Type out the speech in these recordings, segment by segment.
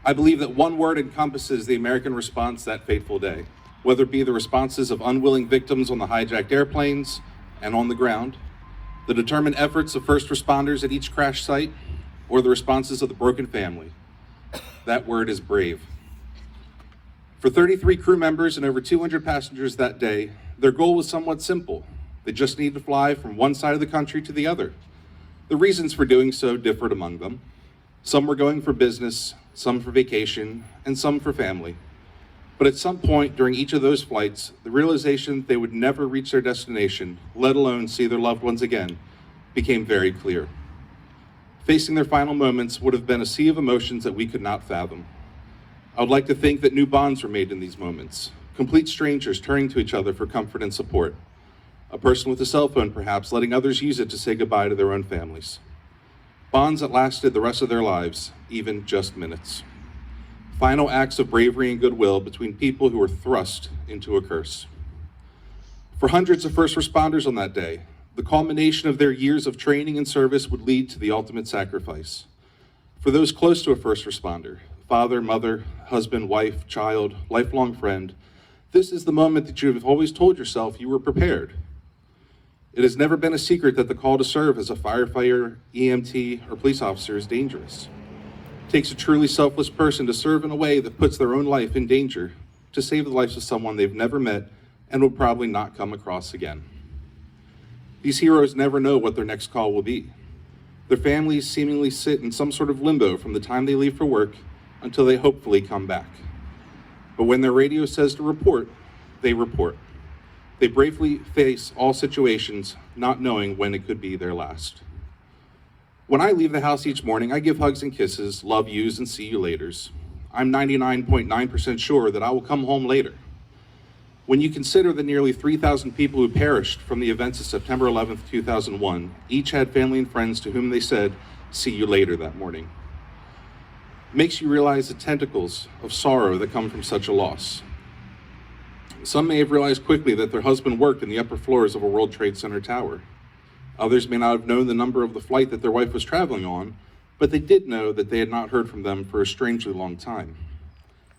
I believe that one word encompasses the American response that fateful day, whether it be the responses of unwilling victims on the hijacked airplanes and on the ground, the determined efforts of first responders at each crash site, or the responses of the broken family. That word is brave. For 33 crew members and over 200 passengers that day, their goal was somewhat simple. They just needed to fly from one side of the country to the other. The reasons for doing so differed among them. Some were going for business, some for vacation, and some for family. But at some point during each of those flights, the realization that they would never reach their destination, let alone see their loved ones again, became very clear. Facing their final moments would have been a sea of emotions that we could not fathom. I would like to think that new bonds were made in these moments, complete strangers turning to each other for comfort and support. A person with a cell phone, perhaps, letting others use it to say goodbye to their own families. Bonds that lasted the rest of their lives, even just minutes. Final acts of bravery and goodwill between people who were thrust into a curse. For hundreds of first responders on that day, the culmination of their years of training and service would lead to the ultimate sacrifice. For those close to a first responder, father, mother, husband, wife, child, lifelong friend, this is the moment that you have always told yourself you were prepared. It has never been a secret that the call to serve as a firefighter, EMT, or police officer is dangerous. It takes a truly selfless person to serve in a way that puts their own life in danger to save the lives of someone they've never met and will probably not come across again. These heroes never know what their next call will be. Their families seemingly sit in some sort of limbo from the time they leave for work until they hopefully come back. But when their radio says to report, they report. They bravely face all situations, not knowing when it could be their last. When I leave the house each morning, I give hugs and kisses, love yous, and see you laters. I'm 99.9% sure that I will come home later. When you consider the nearly 3,000 people who perished from the events of September 11th, 2001, each had family and friends to whom they said, "See you later," that morning. It makes you realize the tentacles of sorrow that come from such a loss. Some may have realized quickly that their husband worked in the upper floors of a World Trade Center tower. Others may not have known the number of the flight that their wife was traveling on, but they did know that they had not heard from them for a strangely long time.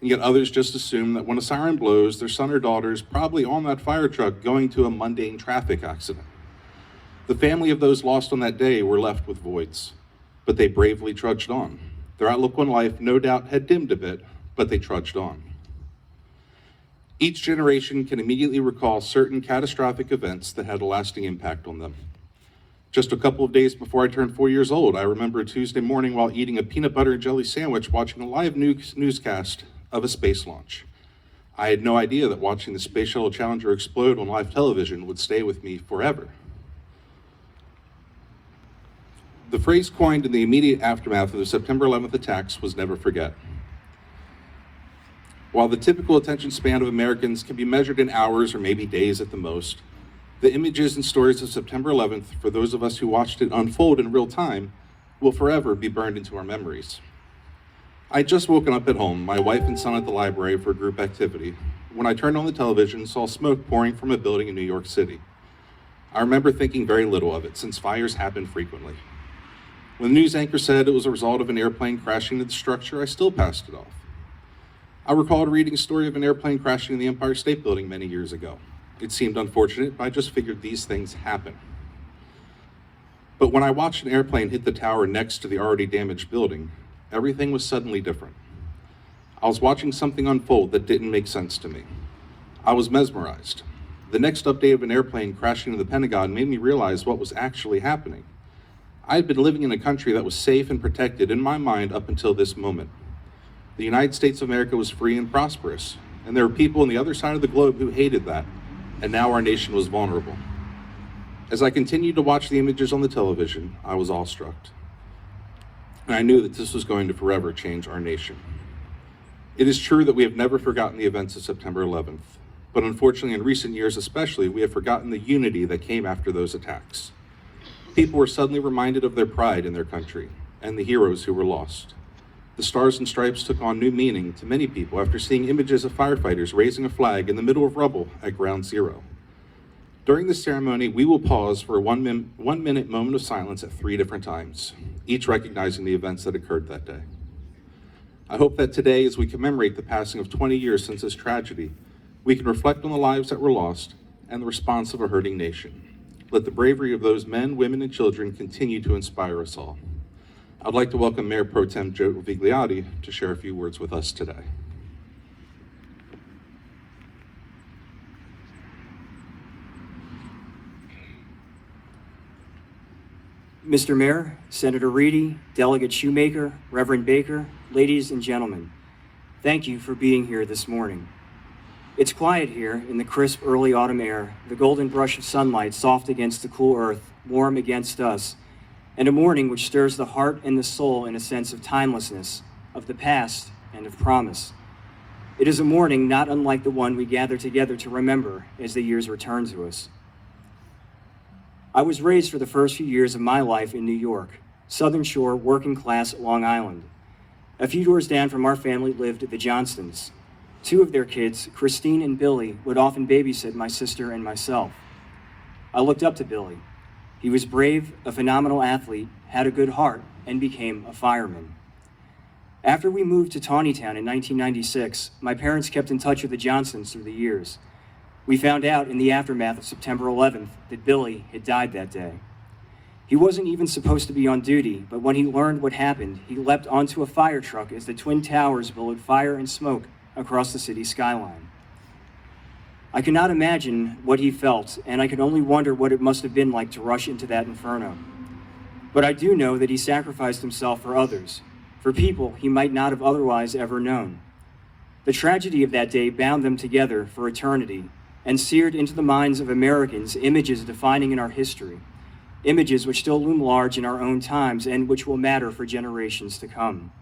And yet others just assume that when a siren blows, their son or daughter is probably on that fire truck going to a mundane traffic accident. The family of those lost on that day were left with voids, but they bravely trudged on. Their outlook on life no doubt had dimmed a bit, but they trudged on. Each generation can immediately recall certain catastrophic events that had a lasting impact on them. Just a couple of days before I turned 4 years old, I remember a Tuesday morning while eating a peanut butter and jelly sandwich watching a live newscast of a space launch. I had no idea that watching the Space Shuttle Challenger explode on live television would stay with me forever. The phrase coined in the immediate aftermath of the September 11th attacks was "never forget." While the typical attention span of Americans can be measured in hours or maybe days at the most, the images and stories of September 11th, for those of us who watched it unfold in real time, will forever be burned into our memories. I had just woken up at home, my wife and son at the library for a group activity, when I turned on the television and saw smoke pouring from a building in New York City. I remember thinking very little of it, since fires happen frequently. When the news anchor said it was a result of an airplane crashing into the structure, I still passed it off. I recalled reading a story of an airplane crashing in the Empire State Building many years ago. It seemed unfortunate, but I just figured these things happen. But when I watched an airplane hit the tower next to the already damaged building, everything was suddenly different. I was watching something unfold that didn't make sense to me. I was mesmerized. The next update of an airplane crashing into the Pentagon made me realize what was actually happening. I had been living in a country that was safe and protected in my mind up until this moment. The United States of America was free and prosperous, and there were people on the other side of the globe who hated that, and now our nation was vulnerable. As I continued to watch the images on the television, I was awestruck. And I knew that this was going to forever change our nation. It is true that we have never forgotten the events of September 11th, but unfortunately in recent years especially, we have forgotten the unity that came after those attacks. People were suddenly reminded of their pride in their country and the heroes who were lost. The Stars and Stripes took on new meaning to many people after seeing images of firefighters raising a flag in the middle of rubble at Ground Zero. During this ceremony, we will pause for a one-minute moment of silence at 3 different times, each recognizing the events that occurred that day. I hope that today, as we commemorate the passing of 20 years since this tragedy, we can reflect on the lives that were lost and the response of a hurting nation. Let the bravery of those men, women, and children continue to inspire us all. I'd like to welcome Mayor Pro Tem Joe Vigliotti to share a few words with us today. Mr. Mayor, Senator Reedy, Delegate Shoemaker, Reverend Baker, ladies and gentlemen, thank you for being here this morning. It's quiet here in the crisp early autumn air, the golden brush of sunlight soft against the cool earth, warm against us, and a morning which stirs the heart and the soul in a sense of timelessness, of the past, and of promise. It is a morning not unlike the one we gather together to remember as the years return to us. I was raised for the first few years of my life in New York, Southern Shore, working class Long Island. A few doors down from our family lived the Johnstons. Two of their kids, Christine and Billy, would often babysit my sister and myself. I looked up to Billy. He was brave, a phenomenal athlete, had a good heart, and became a fireman. After we moved to Tawnytown in 1996, my parents kept in touch with the Johnstons through the years. We found out in the aftermath of September 11th that Billy had died that day. He wasn't even supposed to be on duty, but when he learned what happened, he leapt onto a fire truck as the Twin Towers billowed fire and smoke across the city skyline. I cannot imagine what he felt, and I can only wonder what it must have been like to rush into that inferno. But I do know that he sacrificed himself for others, for people he might not have otherwise ever known. The tragedy of that day bound them together for eternity and seared into the minds of Americans images defining in our history, images which still loom large in our own times and which will matter for generations to come.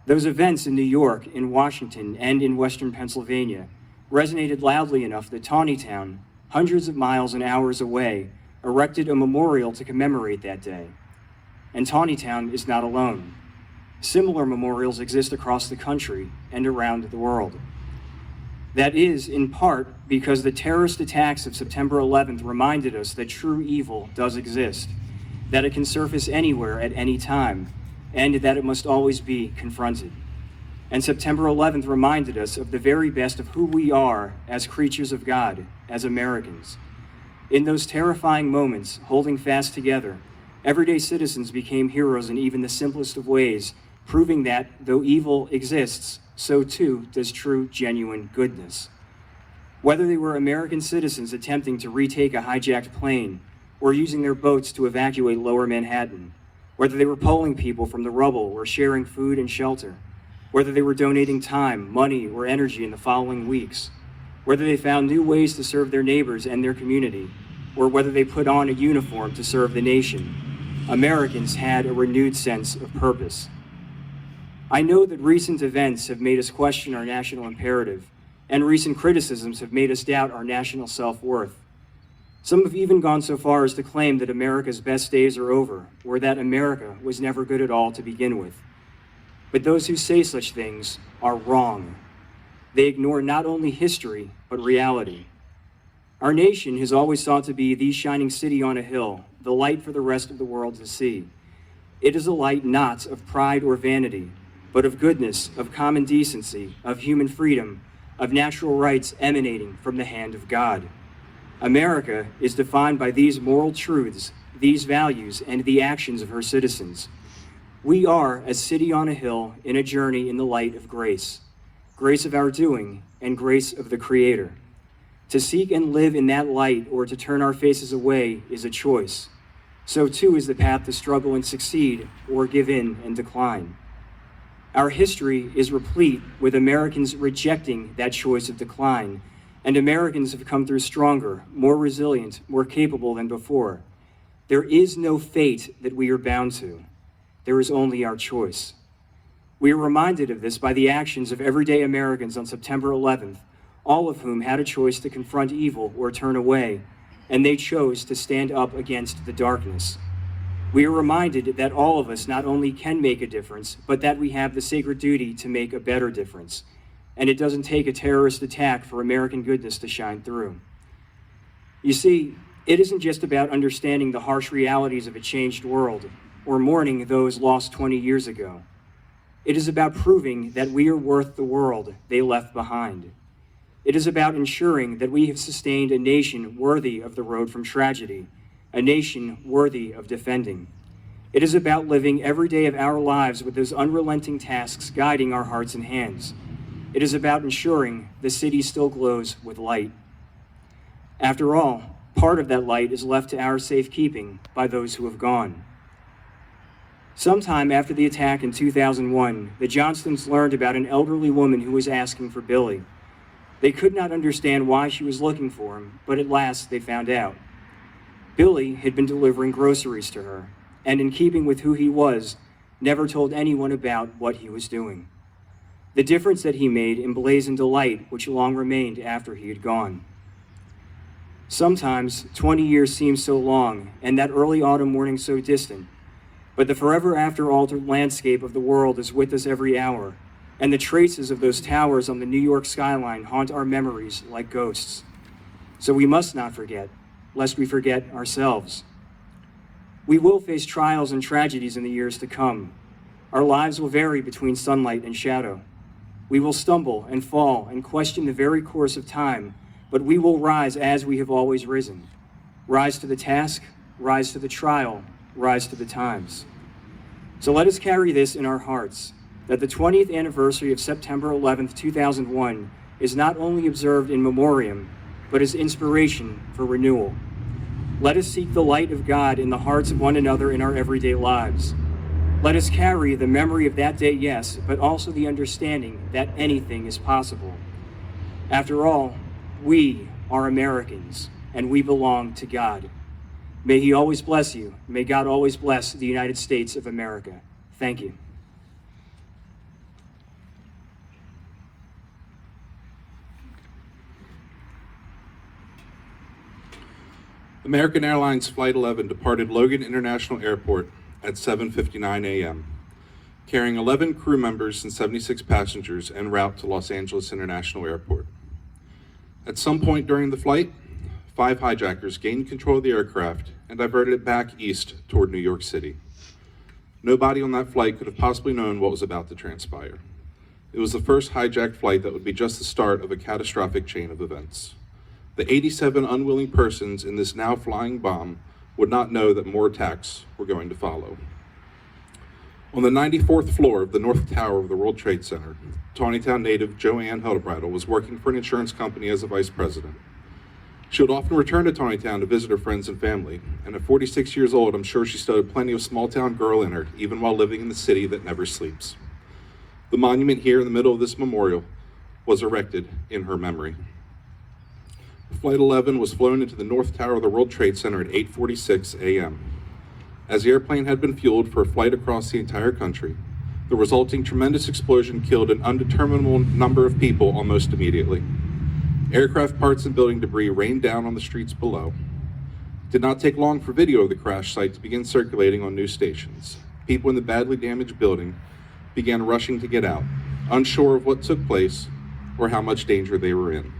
Those events in New York, in Washington, and in Western Pennsylvania resonated loudly enough that Tawnytown, hundreds of miles and hours away, erected a memorial to commemorate that day. And Tawnytown is not alone. Similar memorials exist across the country and around the world. That is, in part, because the terrorist attacks of September 11th reminded us that true evil does exist, that it can surface anywhere at any time, and that it must always be confronted. And September 11th reminded us of the very best of who we are as creatures of God, as Americans. In those terrifying moments, holding fast together, everyday citizens became heroes in even the simplest of ways, proving that, though evil exists, so too does true, genuine goodness. Whether they were American citizens attempting to retake a hijacked plane, or using their boats to evacuate Lower Manhattan, whether they were pulling people from the rubble or sharing food and shelter, whether they were donating time, money, or energy in the following weeks, whether they found new ways to serve their neighbors and their community, or whether they put on a uniform to serve the nation, Americans had a renewed sense of purpose. I know that recent events have made us question our national imperative, and recent criticisms have made us doubt our national self-worth. Some have even gone so far as to claim that America's best days are over, or that America was never good at all to begin with. But those who say such things are wrong. They ignore not only history, but reality. Our nation has always sought to be the shining city on a hill, the light for the rest of the world to see. It is a light not of pride or vanity, but of goodness, of common decency, of human freedom, of natural rights emanating from the hand of God. America is defined by these moral truths, these values, and the actions of her citizens. We are a city on a hill in a journey in the light of grace, grace of our doing, and grace of the Creator. To seek and live in that light or to turn our faces away is a choice. So too is the path to struggle and succeed or give in and decline. Our history is replete with Americans rejecting that choice of decline, and Americans have come through stronger, more resilient, more capable than before. There is no fate that we are bound to. There is only our choice. We are reminded of this by the actions of everyday Americans on September 11th, all of whom had a choice to confront evil or turn away, and they chose to stand up against the darkness. We are reminded that all of us not only can make a difference, but that we have the sacred duty to make a better difference. And it doesn't take a terrorist attack for American goodness to shine through. You see, it isn't just about understanding the harsh realities of a changed world or mourning those lost 20 years ago. It is about proving that we are worth the world they left behind. It is about ensuring that we have sustained a nation worthy of the road from tragedy, a nation worthy of defending. It is about living every day of our lives with those unrelenting tasks guiding our hearts and hands. It is about ensuring the city still glows with light. After all, part of that light is left to our safekeeping by those who have gone. Sometime after the attack in 2001, the Johnstons learned about an elderly woman who was asking for Billy. They could not understand why she was looking for him, but at last they found out. Billy had been delivering groceries to her, and in keeping with who he was, never told anyone about what he was doing. The difference that he made emblazoned a light which long remained after he had gone. Sometimes 20 years seem so long, and that early autumn morning so distant, but the forever after altered landscape of the world is with us every hour, and the traces of those towers on the New York skyline haunt our memories like ghosts. So we must not forget, lest we forget ourselves. We will face trials and tragedies in the years to come. Our lives will vary between sunlight and shadow. We will stumble and fall and question the very course of time, but we will rise as we have always risen. Rise to the task, rise to the trial, rise to the times. So let us carry this in our hearts, that the 20th anniversary of September 11th, 2001 is not only observed in memoriam, but as inspiration for renewal. Let us seek the light of God in the hearts of one another in our everyday lives. Let us carry the memory of that day, yes, but also the understanding that anything is possible. After all, we are Americans, and we belong to God. May He always bless you. May God always bless the United States of America. Thank you. American Airlines Flight 11 departed Logan International Airport at 7:59 a.m., carrying 11 crew members and 76 passengers en route to Los Angeles International Airport. At some point during the flight, 5 hijackers gained control of the aircraft and diverted it back east toward New York City. Nobody on that flight could have possibly known what was about to transpire. It was the first hijacked flight that would be just the start of a catastrophic chain of events. The 87 unwilling persons in this now flying bomb would not know that more attacks were going to follow. On the 94th floor of the North Tower of the World Trade Center, Tawnytown native Joanne Hildebrattle was working for an insurance company as a vice president. She would often return to Tawnytown to visit her friends and family, and at 46 years old, I'm sure she still had plenty of small-town girl in her, even while living in the city that never sleeps. The monument here in the middle of this memorial was erected in her memory. Flight 11 was flown into the North Tower of the World Trade Center at 8:46 a.m. As the airplane had been fueled for a flight across the entire country, the resulting tremendous explosion killed an undeterminable number of people almost immediately. Aircraft parts and building debris rained down on the streets below. It did not take long for video of the crash site to begin circulating on news stations. People in the badly damaged building began rushing to get out, unsure of what took place or how much danger they were in.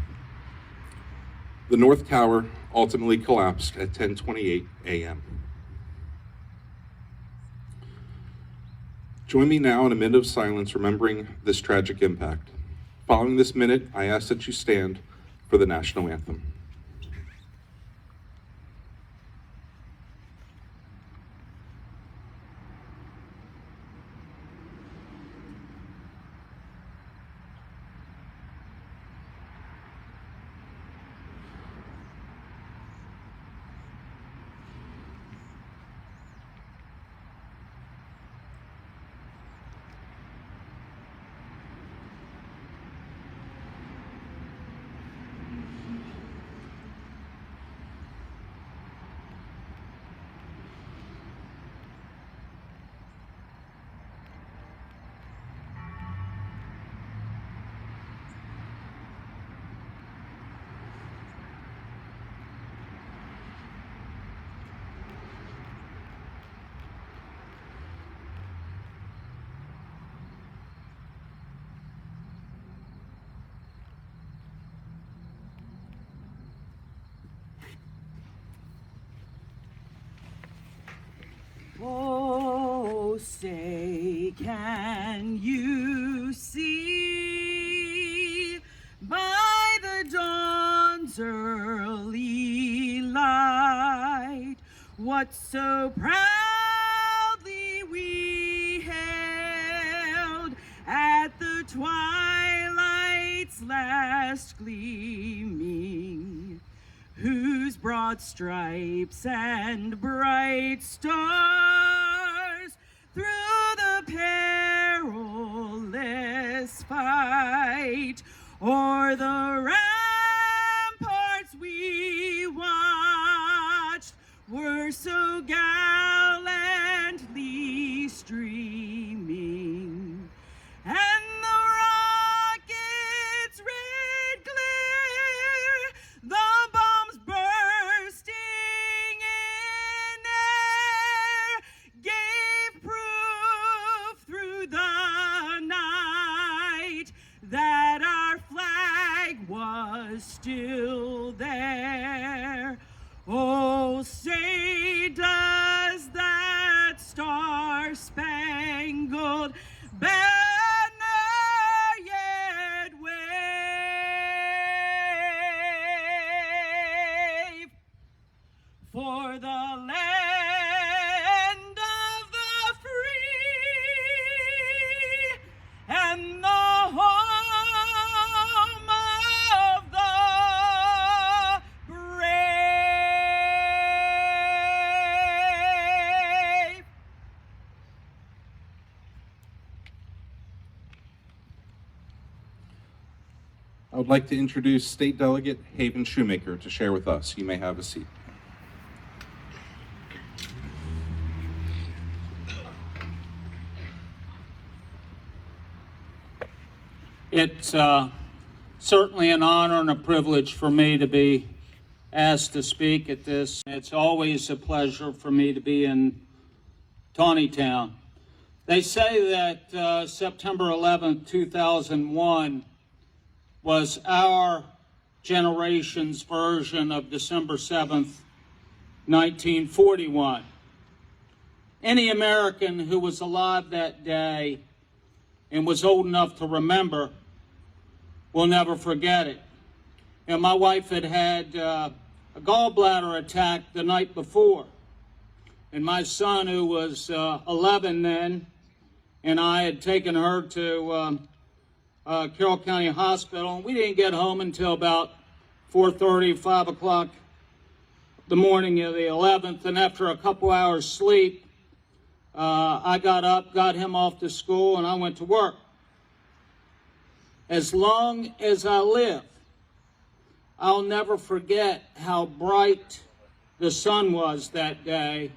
The North Tower ultimately collapsed at 10:28 a.m. Join me now in a minute of silence remembering this tragic impact. Following this minute, I ask that you stand for the national anthem. Oh, say, can you what so proudly we hailed at the twilight's last gleaming, whose broad stripes and bright stars through the perilous fight o'er the ramparts we watched were so gallantly streaming, and the rocket's red glare, the bombs bursting in air, gave proof through the night that our flag was still there. Oh, say does that star-spangled banner yet wave for the land of the free and the home of the brave. I would like to introduce State Delegate Haven Shoemaker to share with us. You may have a seat. It's certainly an honor and a privilege for me to be asked to speak at this. It's always a pleasure for me to be in Taneytown. They say that September 11th, 2001 was our generation's version of December 7th, 1941. Any American who was alive that day and was old enough to remember will never forget it. And my wife had had a gallbladder attack the night before. And my son, who was 11 then, and I had taken her to Carroll County Hospital. And we didn't get home until about 4:30, 5 o'clock the morning of the 11th. And after a couple hours sleep, I got up, got him off to school, and I went to work. As long as I live, I'll never forget how bright the sun was that day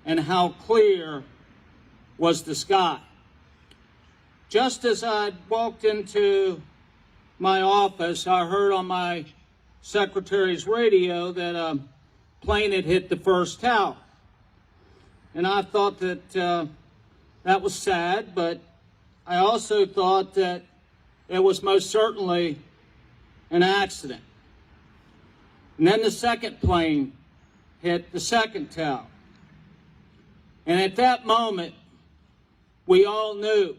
and how clear was the sky. Just as I walked into my office, I heard on my secretary's radio that a plane had hit the first tower. And I thought that that was sad, but I also thought that it was most certainly an accident. And then the second plane hit the second tower. And at that moment, we all knew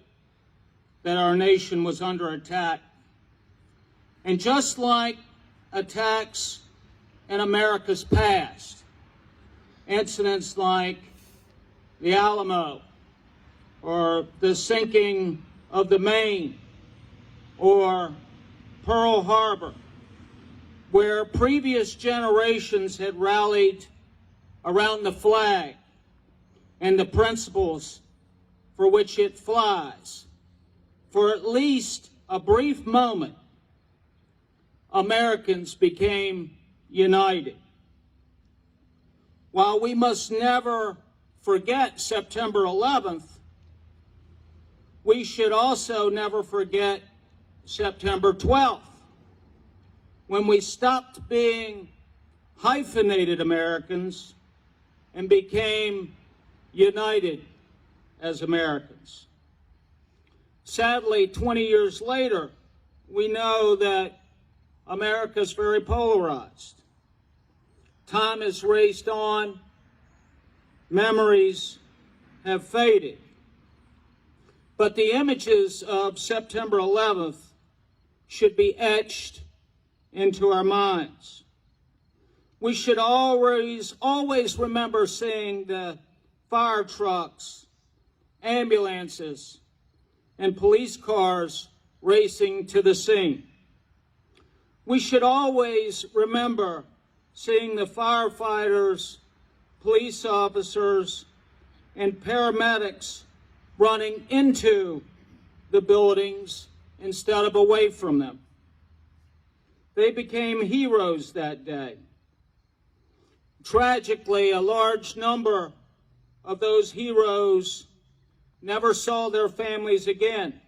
that our nation was under attack. And just like attacks in America's past, incidents like the Alamo, or the sinking of the Maine, or Pearl Harbor, where previous generations had rallied around the flag and the principles for which it flies. For at least a brief moment, Americans became united. While we must never forget September 11th, we should also never forget September 12th, when we stopped being hyphenated Americans and became united as Americans. Sadly, 20 years later, we know that America is very polarized. Time has raced on. Memories have faded. But the images of September 11th should be etched into our minds. We should always remember seeing the fire trucks, ambulances, and police cars racing to the scene. We should always remember seeing the firefighters, police officers, and paramedics running into the buildings instead of away from them. They became heroes that day. Tragically, a large number of those heroes never saw their families again.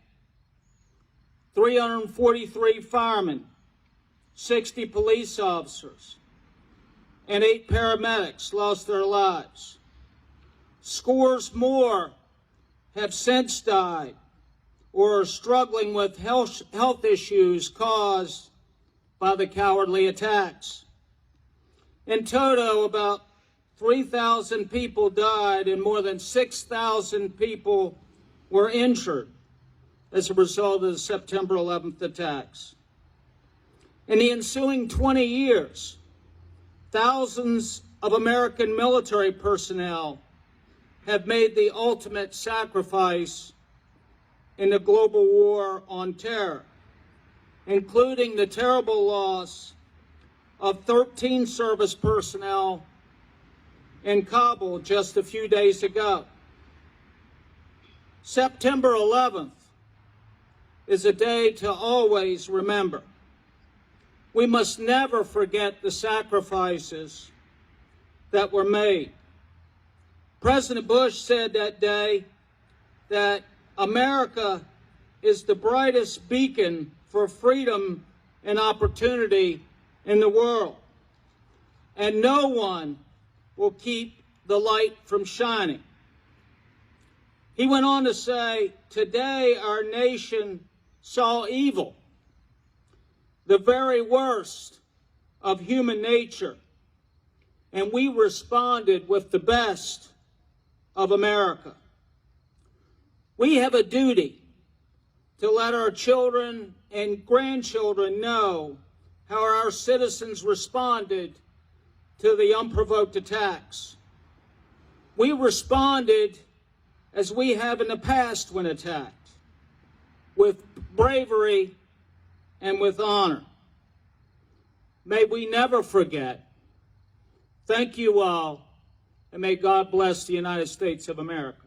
343 firemen, 60 police officers, and 8 paramedics lost their lives. Scores more have since died or are struggling with health issues caused by the cowardly attacks. In total, about 3,000 people died and more than 6,000 people were injured as a result of the September 11th attacks. In the ensuing 20 years, thousands of American military personnel have made the ultimate sacrifice in the global war on terror, including the terrible loss of 13 service personnel in Kabul just a few days ago. September 11th is a day to always remember. We must never forget the sacrifices that were made. President Bush said that day that America is the brightest beacon for freedom and opportunity in the world, and no one will keep the light from shining. He went on to say, today our nation saw evil, the very worst of human nature, and we responded with the best of America. We have a duty to let our children and grandchildren know how our citizens responded to the unprovoked attacks. We responded as we have in the past when attacked, with bravery and with honor. May we never forget. Thank you all, and may God bless the United States of America.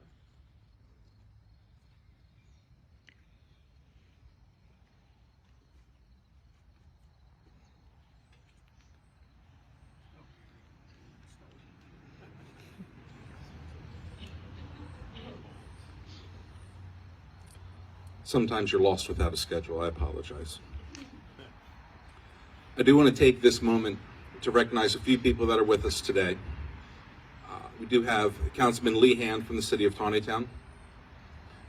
Sometimes you're lost without a schedule. I apologize. I do want to take this moment to recognize a few people that are with us today. We do have Councilman Lehan from the city of Taneytown.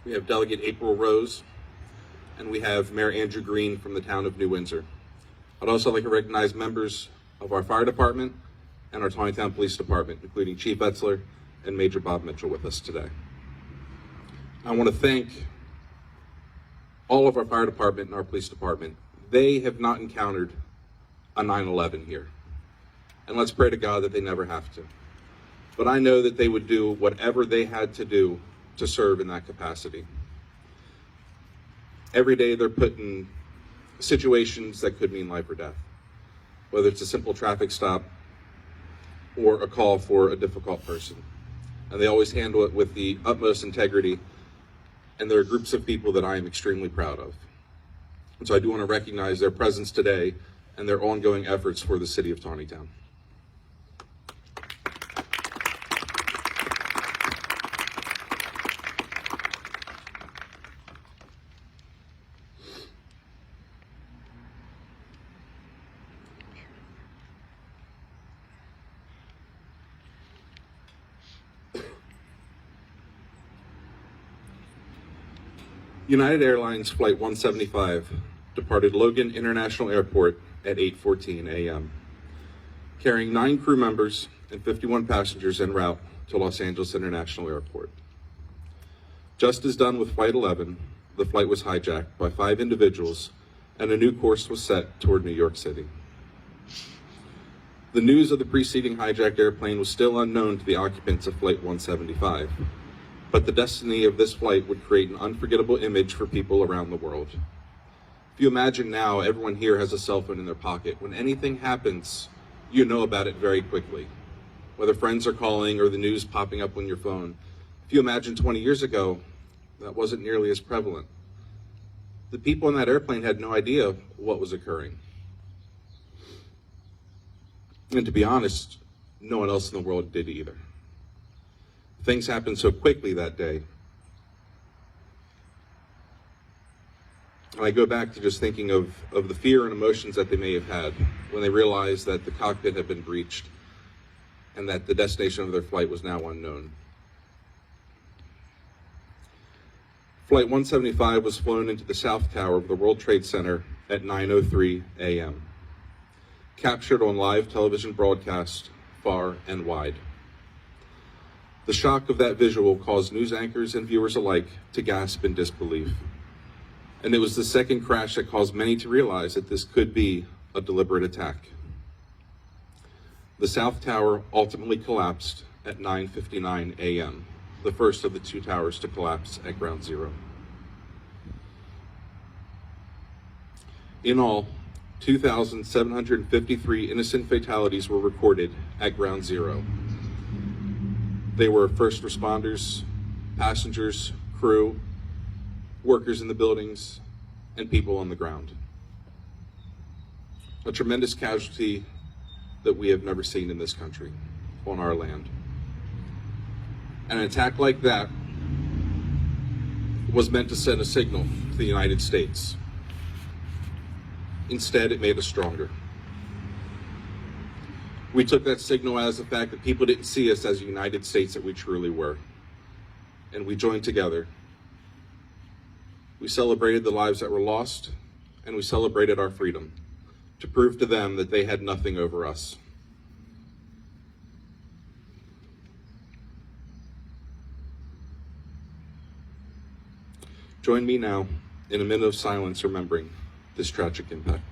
We have Delegate April Rose, and we have Mayor Andrew Green from the town of New Windsor. I'd also like to recognize members of our fire department and our Taneytown Police Department, including Chief Etzler and Major Bob Mitchell with us today. I want to thank all of our fire department and our police department. They have not encountered a 9/11 here. And let's pray to God that they never have to. But I know that they would do whatever they had to do to serve in that capacity. Every day they're put in situations that could mean life or death, whether it's a simple traffic stop or a call for a difficult person. And they always handle it with the utmost integrity. And there are groups of people that I am extremely proud of. And so I do want to recognize their presence today and their ongoing efforts for the city of Taneytown. United Airlines Flight 175 departed Logan International Airport at 8:14 a.m., carrying 9 crew members and 51 passengers en route to Los Angeles International Airport. Just as done with Flight 11, the flight was hijacked by 5 individuals and a new course was set toward New York City. The news of the preceding hijacked airplane was still unknown to the occupants of Flight 175, but the destiny of this flight would create an unforgettable image for people around the world. If you imagine now, everyone here has a cell phone in their pocket. When anything happens, you know about it very quickly, whether friends are calling or the news popping up on your phone. If you imagine 20 years ago, that wasn't nearly as prevalent. The people in that airplane had no idea what was occurring. And to be honest, no one else in the world did either. Things happened so quickly that day. And I go back to just thinking of the fear and emotions that they may have had when they realized that the cockpit had been breached and that the destination of their flight was now unknown. Flight 175 was flown into the South Tower of the World Trade Center at 9:03 a.m., captured on live television broadcast far and wide. The shock of that visual caused news anchors and viewers alike to gasp in disbelief. And it was the second crash that caused many to realize that this could be a deliberate attack. The South Tower ultimately collapsed at 9:59 a.m., the first of the two towers to collapse at Ground Zero. In all, 2,753 innocent fatalities were recorded at Ground Zero. They were first responders, passengers, crew, workers in the buildings, and people on the ground. A tremendous casualty that we have never seen in this country, on our land. An attack like that was meant to send a signal to the United States. Instead, it made us stronger. We took that signal as the fact that people didn't see us as the United States that we truly were. And we joined together. We celebrated the lives that were lost, and we celebrated our freedom to prove to them that they had nothing over us. Join me now in a minute of silence remembering this tragic impact.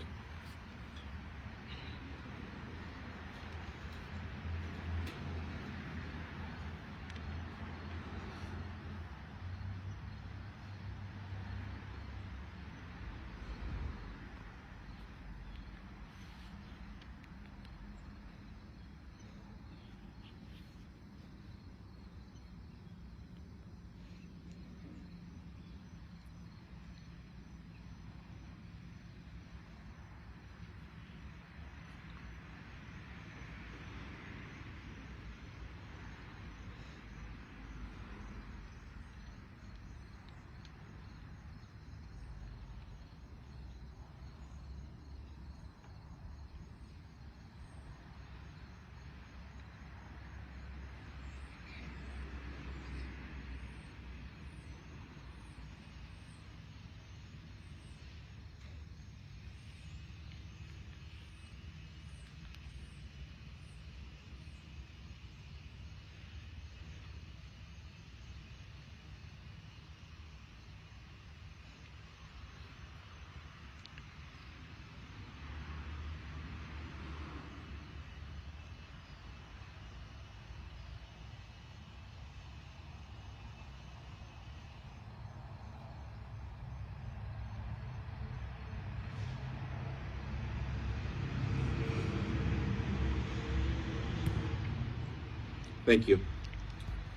Thank you.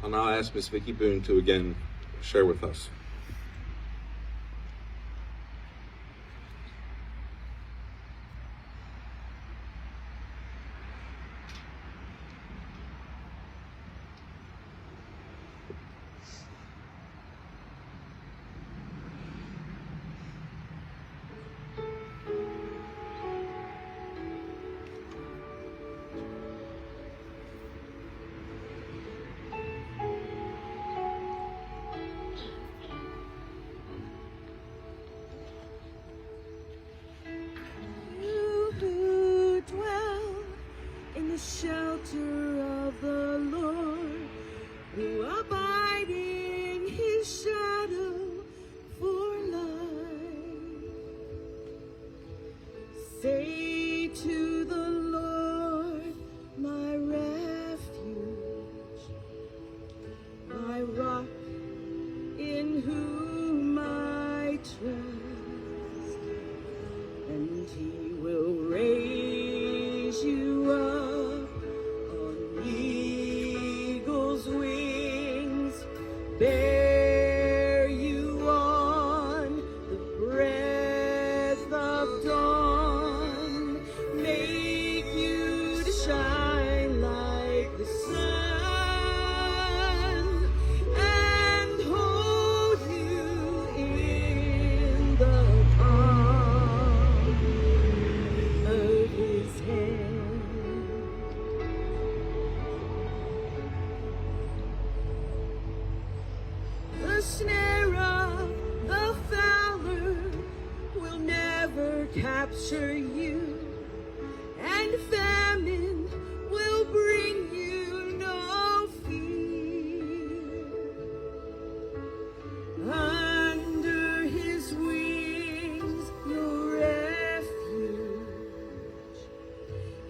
I'll now ask Ms. Vicki Boone to again share with us. You who dwell in the shelter of the Lord, who abide in his shadow for life, say to the Lord, and he will raise you up on eagle's wings, bear you on the breath of dawn, make you to shine like the sun, and hold you in the palm of his hand. The snare of the fowler will never capture you, and famine will bring you no fear. Under his wings your refuge,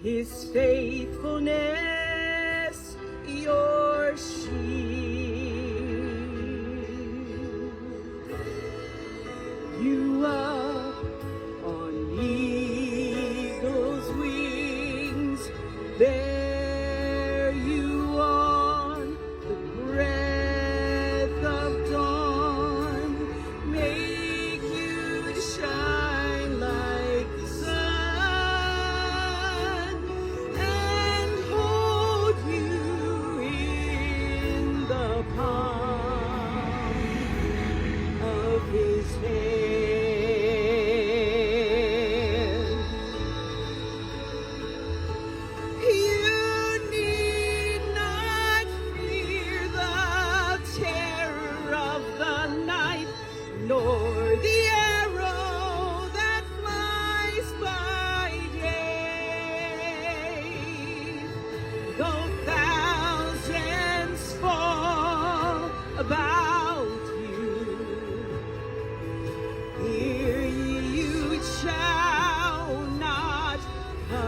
his faithfulness your shield. You up on eagle's wings, bear you on the breath of dawn, make you to shine like the sun, and hold you in the palm of his hand. You need not fear the terror of the night, nor the arrow that flies by day. Though thousands fall about you, hear you, it shall not come.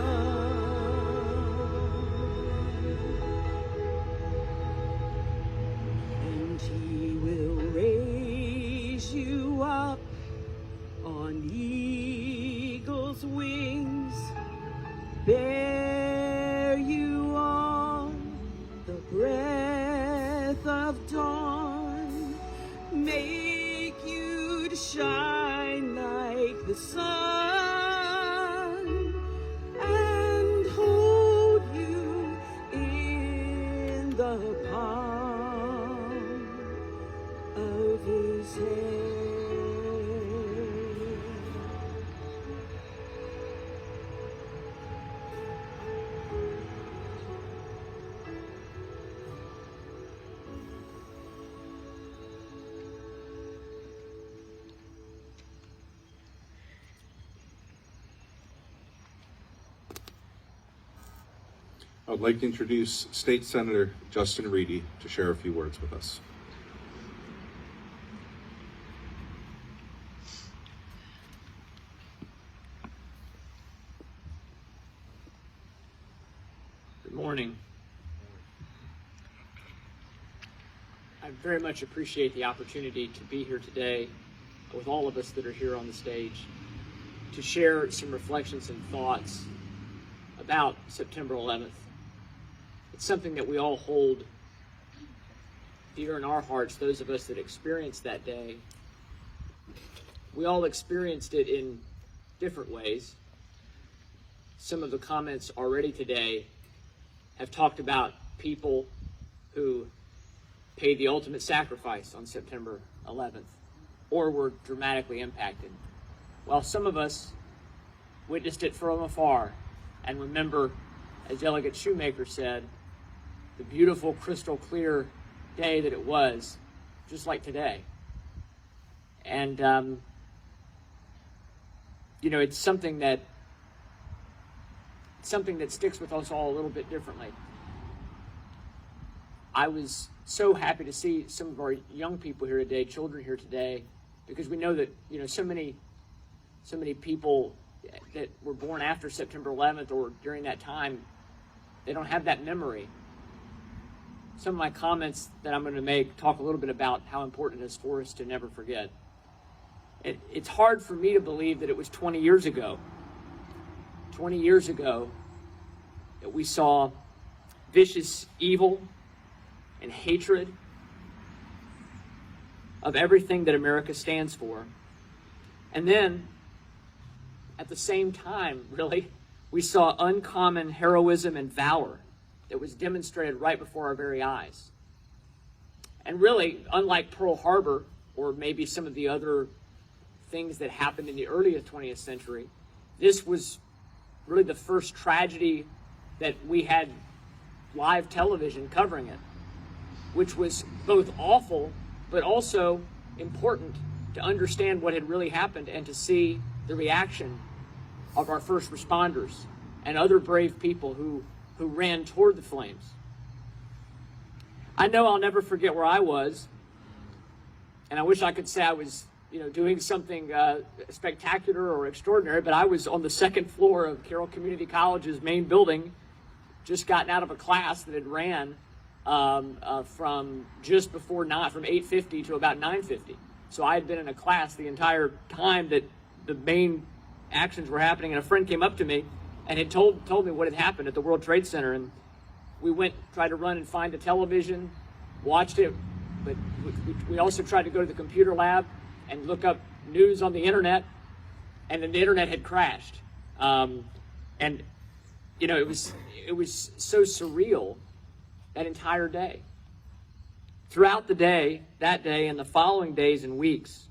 And he will raise you up on eagle's wings, bear you on the breath of dawn, make you to shine like the sun, and hold you in the palm of his hand. I would like to introduce State Senator Justin Reedy to share a few words with us. Good morning. I very much appreciate the opportunity to be here today with all of us that are here on the stage to share some reflections and thoughts about September 11th. It's something that we all hold dear in our hearts, those of us that experienced that day. We all experienced it in different ways. Some of the comments already today have talked about people who paid the ultimate sacrifice on September 11th or were dramatically impacted, while some of us witnessed it from afar and remember, as Delegate Shoemaker said, the beautiful crystal clear day that it was, just like today. And it's something that sticks with us all a little bit differently. I was so happy to see some of our young people here today, children here today, because we know that so many people that were born after September 11th or during that time, they don't have that memory. Some of my comments that I'm going to make talk a little bit about how important it is for us to never forget. It's hard for me to believe that it was 20 years ago. 20 years ago that we saw vicious evil and hatred of everything that America stands for. And then, at the same time, really, we saw uncommon heroism and valor that was demonstrated right before our very eyes. And really, unlike Pearl Harbor, or maybe some of the other things that happened in the early 20th century, this was really the first tragedy that we had live television covering it, which was both awful, but also important to understand what had really happened and to see the reaction of our first responders and other brave people who ran toward the flames. I know I'll never forget where I was, and I wish I could say I was, doing something spectacular or extraordinary, but I was on the second floor of Carroll Community College's main building, just gotten out of a class that had ran from just before from 8:50 to about 9:50. So I had been in a class the entire time that the main actions were happening, and a friend came up to me and had told me what had happened at the World Trade Center, and we went, tried to run and find the television, watched it, but we also tried to go to the computer lab and look up news on the internet, and then the internet had crashed. And it was so surreal that entire day. Throughout the day, that day and the following days and weeks,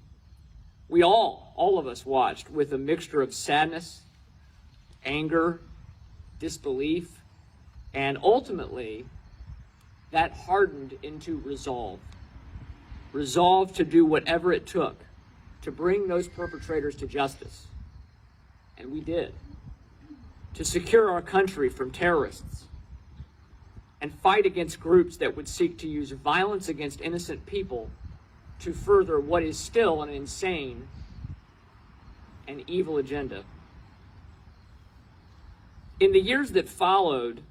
we all of us watched with a mixture of sadness, anger, disbelief, and ultimately that hardened into resolve. Resolve to do whatever it took to bring those perpetrators to justice. And we did. To secure our country from terrorists and fight against groups that would seek to use violence against innocent people to further what is still an insane and evil agenda. In the years that followed,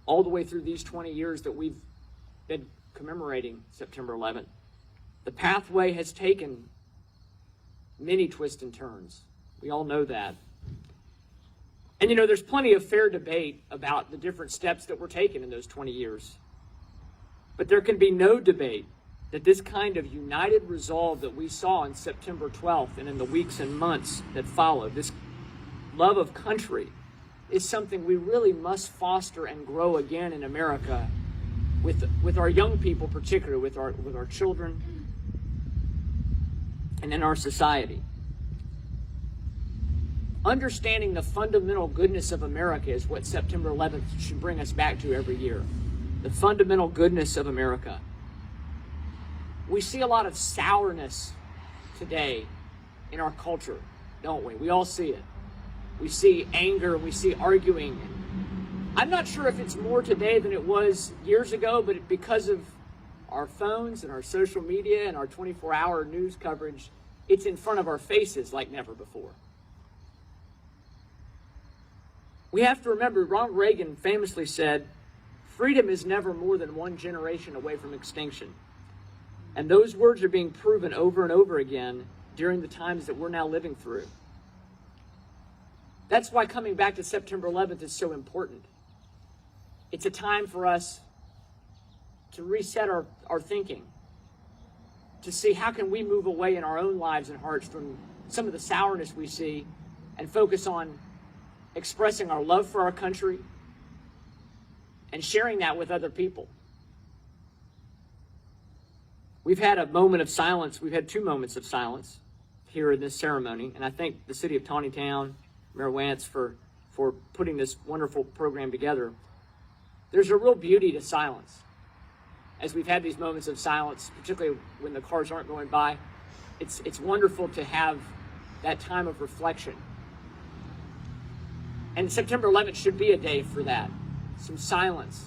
all the way through these 20 years that we've been commemorating September 11th, the pathway has taken many twists and turns. We all know that. And there's plenty of fair debate about the different steps that were taken in those 20 years. But there can be no debate that this kind of united resolve that we saw on September 12th and in the weeks and months that followed, this love of country, is something we really must foster and grow again in America with our young people, particularly with our children and in our society. Understanding the fundamental goodness of America is what September 11th should bring us back to every year. The fundamental goodness of America. We see a lot of sourness today in our culture, don't we? We all see it. We see anger, we see arguing. I'm not sure if it's more today than it was years ago, but because of our phones and our social media and our 24-hour news coverage, it's in front of our faces like never before. We have to remember, Ronald Reagan famously said, freedom is never more than one generation away from extinction. And those words are being proven over and over again during the times that we're now living through. That's why coming back to September 11th is so important. It's a time for us to reset our thinking, to see how can we move away in our own lives and hearts from some of the sourness we see and focus on expressing our love for our country and sharing that with other people. We've had a moment of silence. We've had two moments of silence here in this ceremony, and I thank the city of Taneytown, Mayor Wance, for putting this wonderful program together. There's a real beauty to silence. As we've had these moments of silence, particularly when the cars aren't going by, it's wonderful to have that time of reflection. And September 11th should be a day for that. Some silence,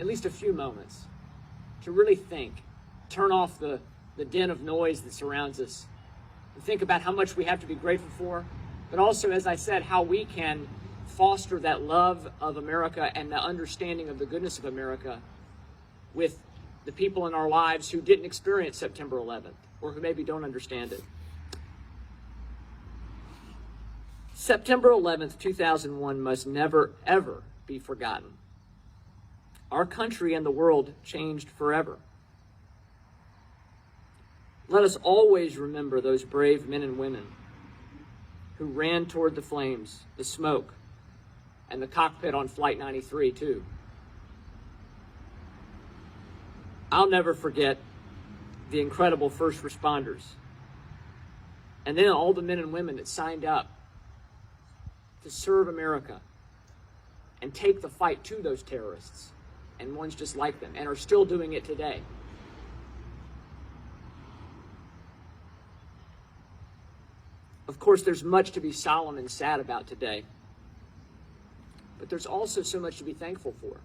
at least a few moments, to really think, turn off the din of noise that surrounds us, and think about how much we have to be grateful for, but also, as I said, how we can foster that love of America and the understanding of the goodness of America with the people in our lives who didn't experience September 11th, or who maybe don't understand it. September 11th, 2001 must never, ever be forgotten. Our country and the world changed forever. Let us always remember those brave men and women who ran toward the flames, the smoke, and the cockpit on Flight 93, too. I'll never forget the incredible first responders, and then all the men and women that signed up to serve America and take the fight to those terrorists and ones just like them, and are still doing it today. Of course, there's much to be solemn and sad about today, but there's also so much to be thankful for.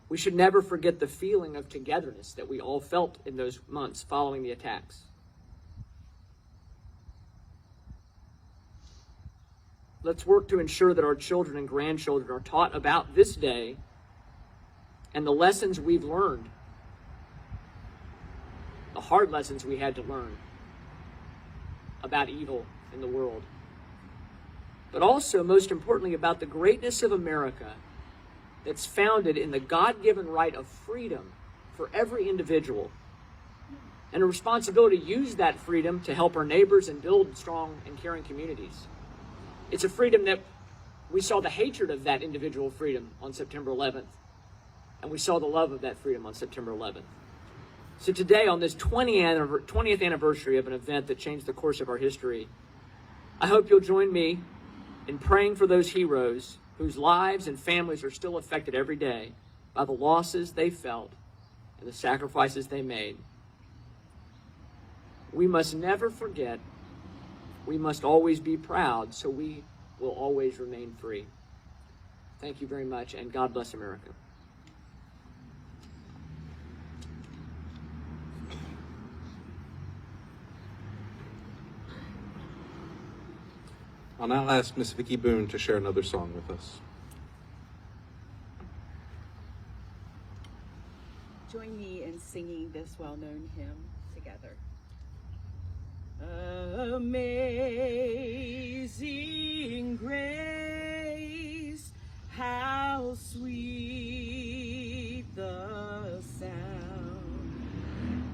We should never forget the feeling of togetherness that we all felt in those months following the attacks. Let's work to ensure that our children and grandchildren are taught about this day and the lessons we've learned, the hard lessons we had to learn about evil in the world, but also, most importantly, about the greatness of America that's founded in the God-given right of freedom for every individual, and a responsibility to use that freedom to help our neighbors and build strong and caring communities. It's a freedom that we saw the hatred of that individual freedom on September 11th, and we saw the love of that freedom on September 11th. So today, on this 20th anniversary of an event that changed the course of our history, I hope you'll join me in praying for those heroes whose lives and families are still affected every day by the losses they felt and the sacrifices they made. We must never forget. We must always be proud, so we will always remain free. Thank you very much, and God bless America. I'll now ask Miss Vicki Boone to share another song with us. Join me in singing this well-known hymn together. Amazing grace, how sweet the sound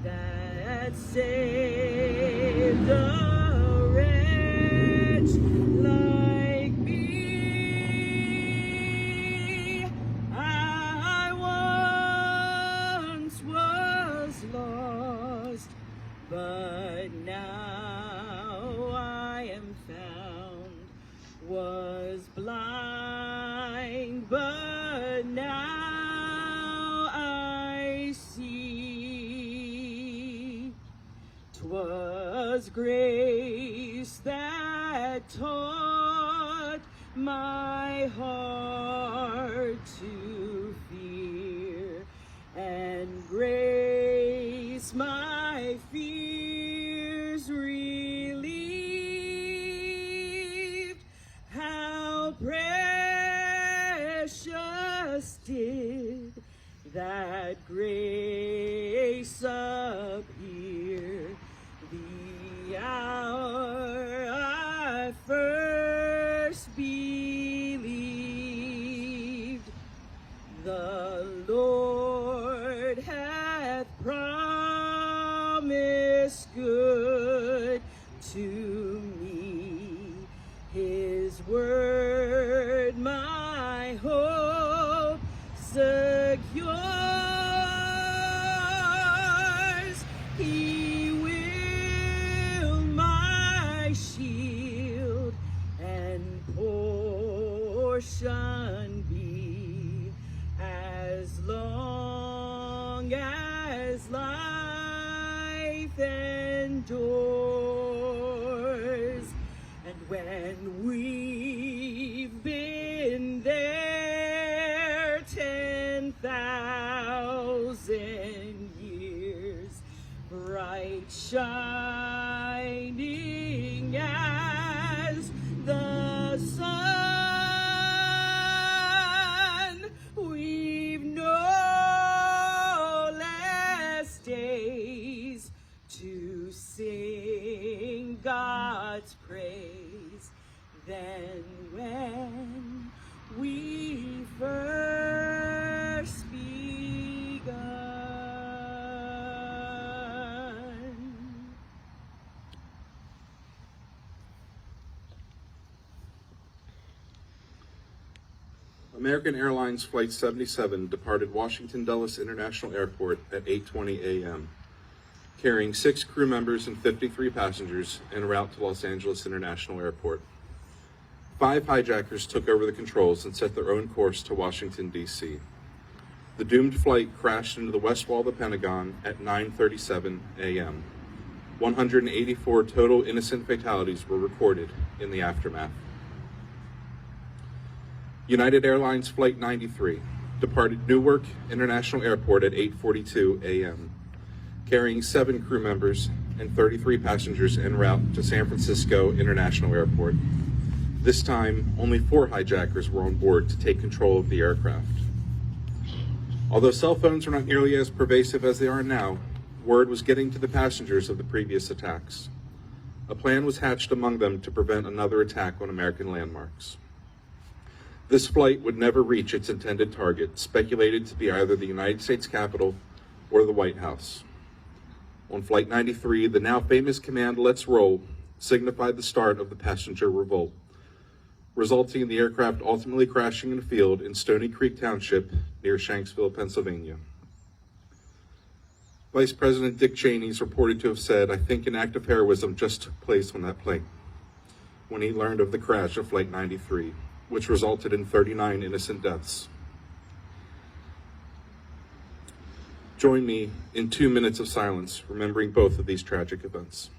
that saved a wretch like me. I once was lost, but now I am found, was blind, but now I see. 'Twas grace that taught my heart to fear, and grace my fears relieved. How precious did that grace appear, the hour I first believed. The Lord hath promised good to me, His word my hope secures. He will my shield and portion be, as long as life endures. And when we've been there 10,000 years, bright shining as the sun, we've no less days to sing God's praise. than when we first begun. American Airlines Flight 77 departed Washington Dulles International Airport at 8:20 a.m., carrying 6 crew members and 53 passengers en route to Los Angeles International Airport. 5 hijackers took over the controls and set their own course to Washington, D.C. The doomed flight crashed into the west wall of the Pentagon at 9:37 a.m. 184 total innocent fatalities were recorded in the aftermath. United Airlines Flight 93 departed Newark International Airport at 8:42 a.m., carrying 7 crew members and 33 passengers en route to San Francisco International Airport. This time, only 4 hijackers were on board to take control of the aircraft. Although cell phones are not nearly as pervasive as they are now, word was getting to the passengers of the previous attacks. A plan was hatched among them to prevent another attack on American landmarks. This flight would never reach its intended target, speculated to be either the United States Capitol or the White House. On Flight 93, the now famous command "Let's roll" signified the start of the passenger revolt, resulting in the aircraft ultimately crashing in a field in Stony Creek Township near Shanksville, Pennsylvania. Vice President Dick Cheney is reported to have said, "I think an act of heroism just took place on that plane," when he learned of the crash of Flight 93, which resulted in 39 innocent deaths. Join me in 2 minutes of silence, remembering both of these tragic events.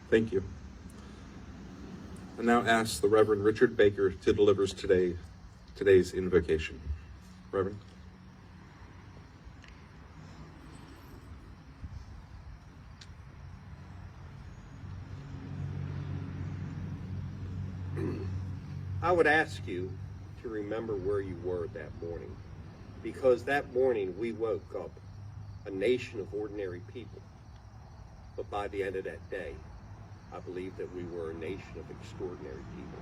Thank you. I now ask the Reverend Richard Baker to deliver today's invocation. Reverend. I would ask you to remember where you were that morning, because that morning we woke up a nation of ordinary people. But by the end of that day, I believe that we were a nation of extraordinary people.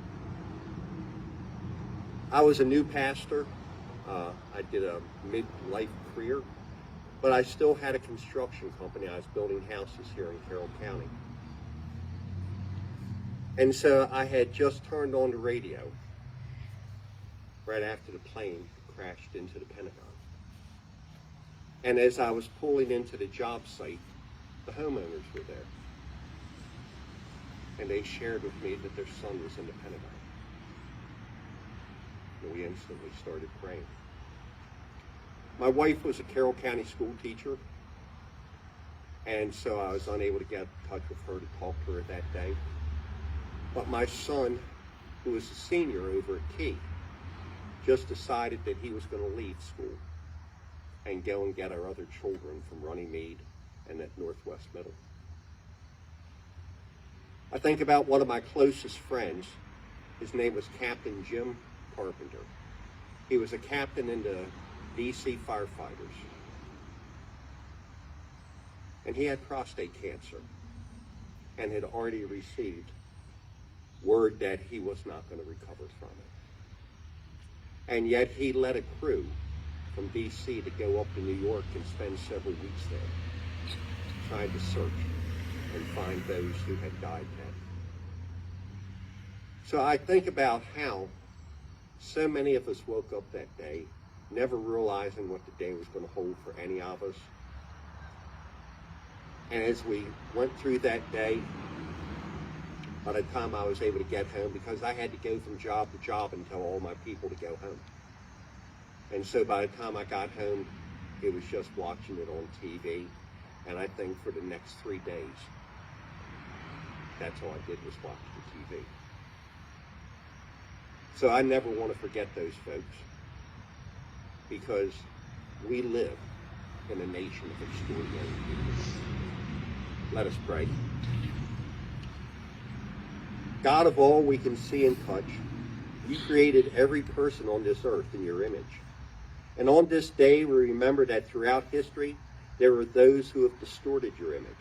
I was a new pastor. I did a mid-life career, but I still had a construction company. I was building houses here in Carroll County. And so I had just turned on the radio right after the plane crashed into the Pentagon. And as I was pulling into the job site, the homeowners were there. And they shared with me that their son was in the Pentagon. And we instantly started praying. My wife was a Carroll County school teacher. And so I was unable to get in touch with her to talk to her that day. But my son, who was a senior over at Key, just decided that he was going to leave school and go and get our other children from Runnymede and at Northwest Middle. I think about one of my closest friends. His name was Captain Jim Carpenter. He was a captain in the DC firefighters. And he had prostate cancer and had already received word that he was not going to recover from it. And yet he led a crew from DC to go up to New York and spend several weeks there, trying to search and find those who had died then. So I think about how so many of us woke up that day, never realizing what the day was going to hold for any of us. And as we went through that day, by the time I was able to get home, because I had to go from job to job and tell all my people to go home. And so by the time I got home, it was just watching it on TV. And I think for the next 3 days, that's all I did was watch the TV. So I never want to forget those folks, because we live in a nation of extraordinary people. Let us pray. God of all we can see and touch, you created every person on this earth in your image. And on this day, we remember that throughout history, there are those who have distorted your image,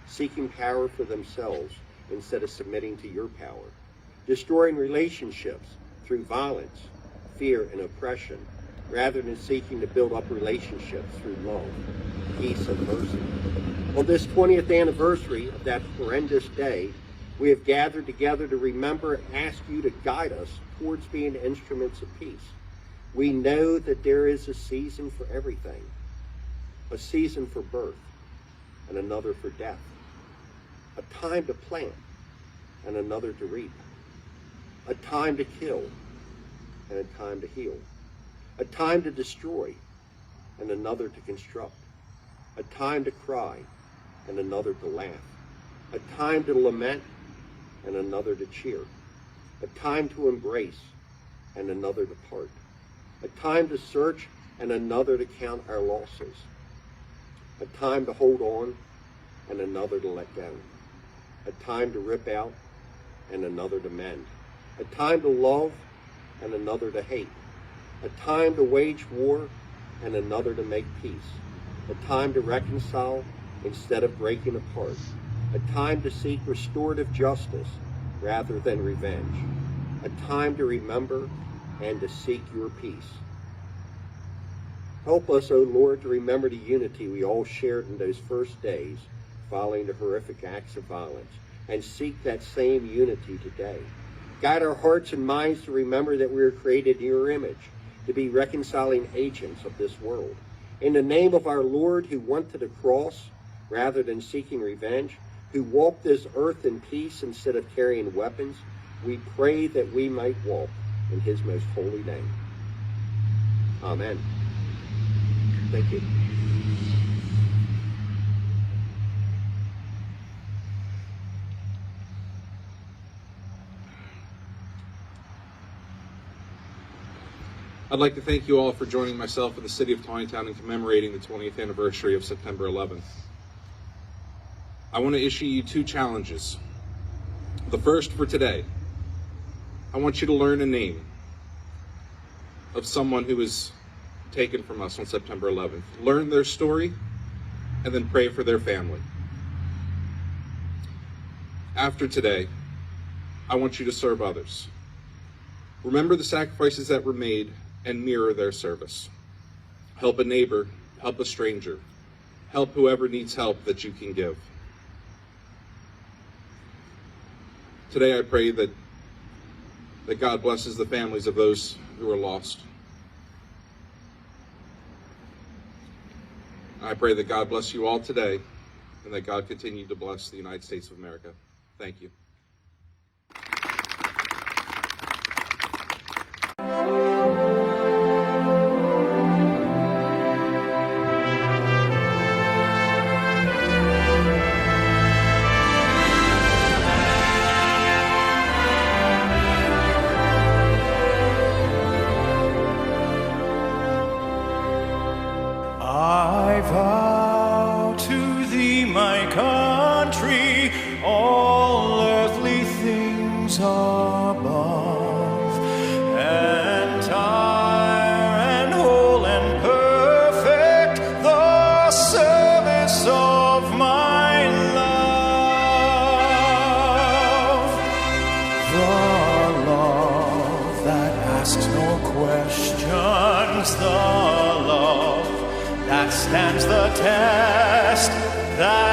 seeking power for themselves instead of submitting to your power, destroying relationships through violence, fear, and oppression, rather than seeking to build up relationships through love, peace, and mercy. On this 20th anniversary of that horrendous day, we have gathered together to remember and ask you to guide us towards being instruments of peace. We know that there is a season for everything, a season for birth and another for death, a time to plant and another to reap, a time to kill and a time to heal, a time to destroy and another to construct, a time to cry and another to laugh, a time to lament and another to cheer, a time to embrace and another to part, a time to search and another to count our losses, a time to hold on and another to let go, a time to rip out and another to mend, a time to love and another to hate, a time to wage war and another to make peace, a time to reconcile instead of breaking apart, a time to seek restorative justice rather than revenge, a time to remember and to seek your peace. Help us, O Lord, to remember the unity we all shared in those first days following the horrific acts of violence, and seek that same unity today. Guide our hearts and minds to remember that we are created in your image, to be reconciling agents of this world. In the name of our Lord, who went to the cross rather than seeking revenge, who walked this earth in peace instead of carrying weapons, we pray that we might walk in his most holy name. Amen. Thank you. I'd like to thank you all for joining myself in the city of Tawnytown in commemorating the 20th anniversary of September 11th. I want to issue you 2 challenges. The first for today, I want you to learn a name of someone who was taken from us on September 11th. Learn their story and then pray for their family. After today, I want you to serve others. Remember the sacrifices that were made and mirror their service. Help a neighbor, help a stranger, help whoever needs help that you can give. Today I pray that God blesses the families of those who are lost. I pray that God bless you all today and that God continue to bless the United States of America. Thank you. asks no questions, the love that stands the test, that